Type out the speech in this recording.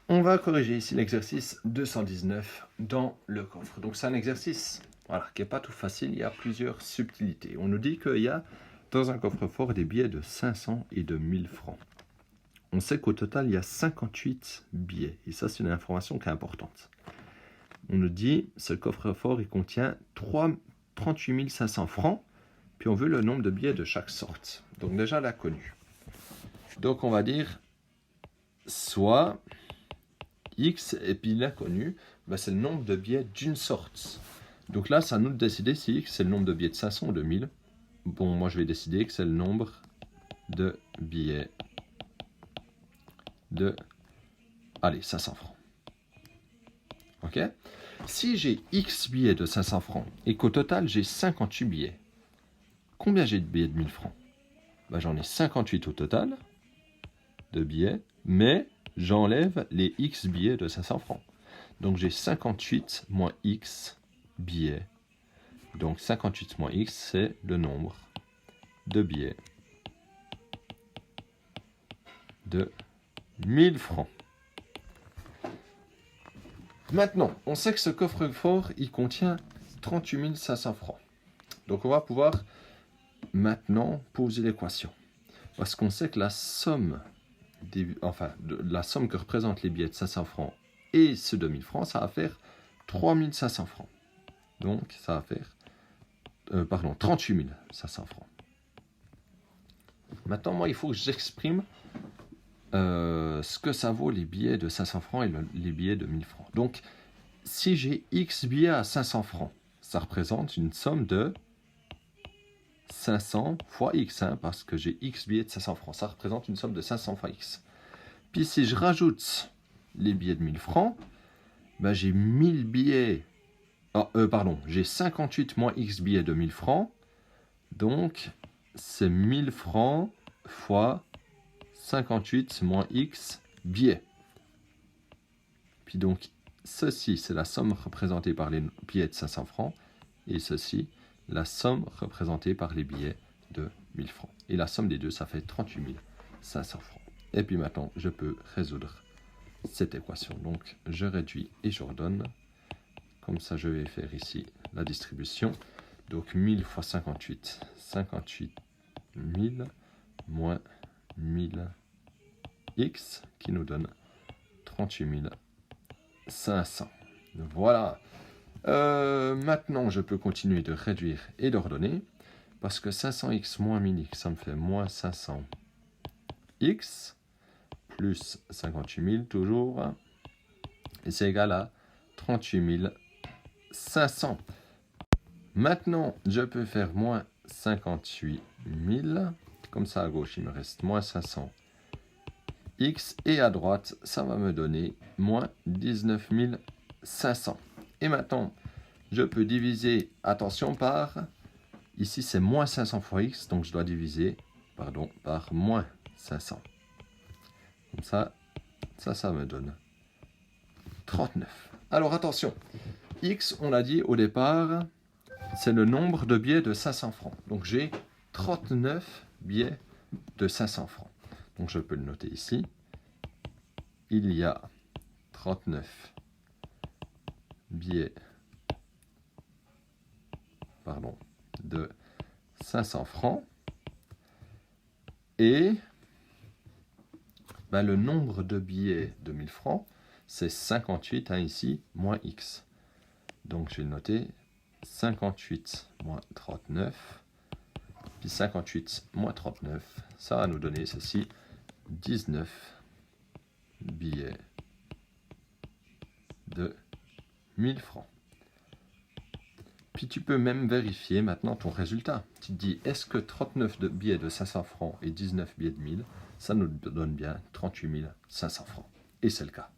On va corriger ici l'exercice 219 dans le coffre. Donc c'est un exercice qui n'est pas tout facile, il y a plusieurs subtilités. On nous dit qu'il y a dans un coffre-fort des billets de 500 et de 1000 francs. On sait qu'au total, il y a 58 billets. Et ça, c'est une information qui est importante. On nous dit ce coffre-fort, il contient 38 500 francs. Puis on veut le nombre de billets de chaque sorte. Donc déjà, l'inconnu. Donc on va dire soit X et puis l'inconnu, c'est le nombre de billets d'une sorte. Donc là, c'est à nous de décider si X c'est le nombre de billets de 500 ou de 1000. Bon, moi je vais décider que c'est le nombre de billets de 500 francs. Ok? Si j'ai X billets de 500 francs et qu'au total j'ai 58 billets, combien j'ai de billets de 1000 francs? J'en ai 58 au total de billets, mais j'enlève les X billets de 500 francs. Donc j'ai 58 moins X billets. Donc 58 moins X, c'est le nombre de billets de 1000 francs. Maintenant, on sait que ce coffre-fort, il contient 38 500 francs. Donc on va pouvoir maintenant poser l'équation. Parce qu'on sait que la somme que représentent les billets de 500 francs et ceux de 1000 francs, ça va faire 3500 francs. Donc, ça va faire 38 500 francs. Maintenant, moi, il faut que j'exprime ce que ça vaut les billets de 500 francs et les billets de 1000 francs. Donc, si j'ai X billets à 500 francs, ça représente une somme de 500 fois X, parce que j'ai X billets de 500 francs. Ça représente une somme de 500 fois X. Puis si je rajoute les billets de 1000 francs, j'ai 1000 billets... j'ai 58 moins X billets de 1000 francs. Donc, c'est 1000 francs fois 58 moins X billets. Puis donc, ceci, c'est la somme représentée par les billets de 500 francs. Et ceci, la somme représentée par les billets de 1000 francs. Et la somme des deux, ça fait 38 500 francs. Et puis maintenant, je peux résoudre cette équation. Donc, je réduis et j'ordonne. Comme ça, je vais faire ici la distribution. Donc, 1000 fois 58, 58 000 moins 1000 x qui nous donne 38 500. Voilà. Maintenant, je peux continuer de réduire et d'ordonner. Parce que 500x moins 1000x, ça me fait moins 500x plus 58 000 toujours. Et c'est égal à 38 500. Maintenant, je peux faire moins 58 000. Comme ça, à gauche, il me reste moins 500x. Et à droite, ça va me donner moins 19 500. Et maintenant, je peux diviser, attention, par... Ici, c'est moins 500 fois x, donc je dois diviser par moins 500. Comme ça me donne 39. Alors attention, x, on l'a dit au départ, c'est le nombre de billets de 500 francs. Donc j'ai 39 billets de 500 francs. Donc je peux le noter ici. Il y a 39 billets de 500 francs. Et le nombre de billets de 1000 francs, c'est 58, ici, moins x. Donc je vais noter 58 moins 39. Puis 58 moins 39, ça va nous donner ceci, 19 billets de 1000 francs. Puis tu peux même vérifier maintenant ton résultat. Tu te dis, est-ce que 39 billets de 500 francs et 19 billets de 1000, ça nous donne bien 38 500 francs. Et c'est le cas.